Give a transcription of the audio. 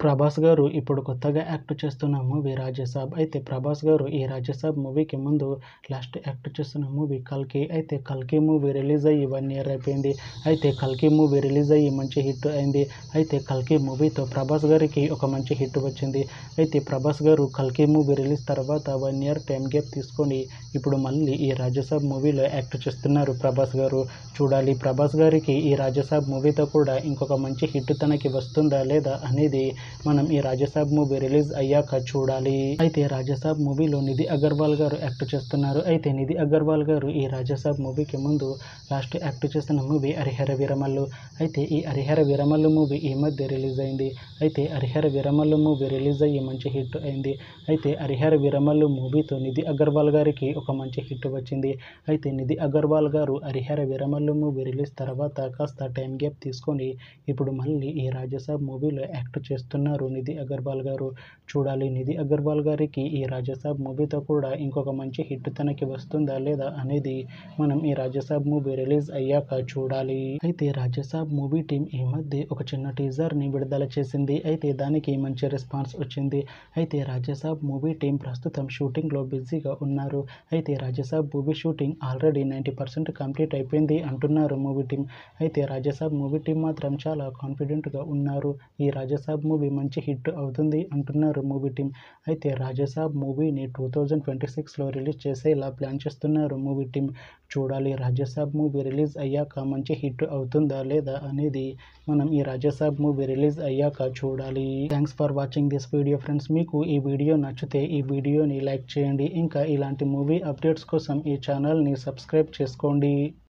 ప్రభాస్ గారు ఇప్పుడు కొత్తగా యాక్ట్ చేస్తున్న మూవీ రాజసాబ్. అయితే ప్రభాస్ గారు ఈ రాజసాబ్ మూవీకి ముందు లాస్ట్ యాక్ట్ చేస్తున్న మూవీ కల్కి. అయితే కల్కి మూవీ రిలీజ్ అయ్యి 1 ఇయర్ అయిపోయింది. అయితే కల్కి మూవీ రిలీజ్ అయ్యి మంచి హిట్ అయింది. అయితే కల్కి మూవీతో ప్రభాస్ గారికి ఒక మంచి హిట్ వచ్చింది. అయితే ప్రభాస్ గారు కల్కి మూవీ రిలీజ్ తర్వాత 1 ఇయర్ టైం గ్యాప్ తీసుకొని ఇప్పుడు మళ్ళీ ఈ రాజసాబ్ మూవీలో యాక్ట్ చేస్తున్నారు ప్రభాస్ గారు. చూడాలి ప్రభాస్ గారికి ఈ రాజసాబ్ మూవీతో కూడా ఇంకొక మంచి హిట్ తనకి వస్తుందా లేదా అనేది మనం ఈ రాజసాబ్ మూవీ రిలీజ్ అయ్యాక చూడాలి. అయితే రాజసాబ్ మూవీలో నిధి అగర్వాల్ గారు యాక్ట్ చేస్తున్నారు. అయితే నిధి అగర్వాల్ గారు ఈ రాజసాబ్ మూవీకి ముందు లాస్ట్ యాక్ట్ చేస్తున్న మూవీ హరిహర వీరమల్లు. అయితే ఈ హరిహర వీరమల్లు మూవీ ఈ మధ్య రిలీజ్ అయింది. అయితే హరిహర వీరమల్లు మూవీ రిలీజ్ అయ్యి మంచి హిట్ అయింది. అయితే హరిహర వీరమల్లు మూవీతో నిధి అగర్వాల్ గారికి ఒక మంచి హిట్ వచ్చింది. అయితే నిధి అగర్వాల్ గారు హరిహర వీరమల్లు మూవీ రిలీజ్ తర్వాత కాస్త టైం గ్యాప్ తీసుకొని ఇప్పుడు మళ్ళీ ఈ రాజసాబ్ మూవీలో యాక్ట్ చేస్తున్నారు నిధి అగర్వాల్ గారు. చూడాలి నిధి అగర్వాల్ గారికి ఈ రాజసాబ్ మూవీతో కూడా ఇంకొక మంచి హిట్ తనకి వస్తుందా లేదా అనేది మనం ఈ రాజసాబ్ మూవీ రిలీజ్ అయ్యాక చూడాలి. అయితే రాజసాబ్ మూవీ టీం ఈ మధ్య ఒక చిన్న టీజర్ని విడుదల చేసింది. అయితే దానికి మంచి రెస్పాన్స్ వచ్చింది. అయితే రాజసాబ్ మూవీ టీం ప్రస్తుతం షూటింగ్లో బిజీగా ఉన్నారు. అయితే Raja Saab movie shooting already 90% complete అయిపోయింది అంటున్నారు మూవీ టీం. అయితే రాజసాబ్ మూవీ టీం మాత్రం చాలా కాన్ఫిడెంట్గా ఉన్నారు. ఈ రాజసాబ్ మూవీ మంచి హిట్ అవుతుంది అంటున్నారు మూవీ టీం. అయితే రాజసాబ్ మూవీని 2026లో రిలీజ్ చేసేలా ప్లాన్ చేస్తున్నారు మూవీ టీం. చూడాలి రాజసాబ్ మూవీ రిలీజ్ అయ్యాక మంచి హిట్ అవుతుందా లేదా అనేది మనం ఈ రాజసాబ్ మూవీ రిలీజ్ అయ్యాక చూడాలి. Thanks for watching this video friends. మీకు ఈ వీడియో నచ్చితే ఈ వీడియోని లైక్ చేయండి. ఇంకా ఇలాంటి మూవీ అప్డేట్స్ కోసం ఈ ఛానల్ని సబ్స్క్రైబ్ చేసుకోండి.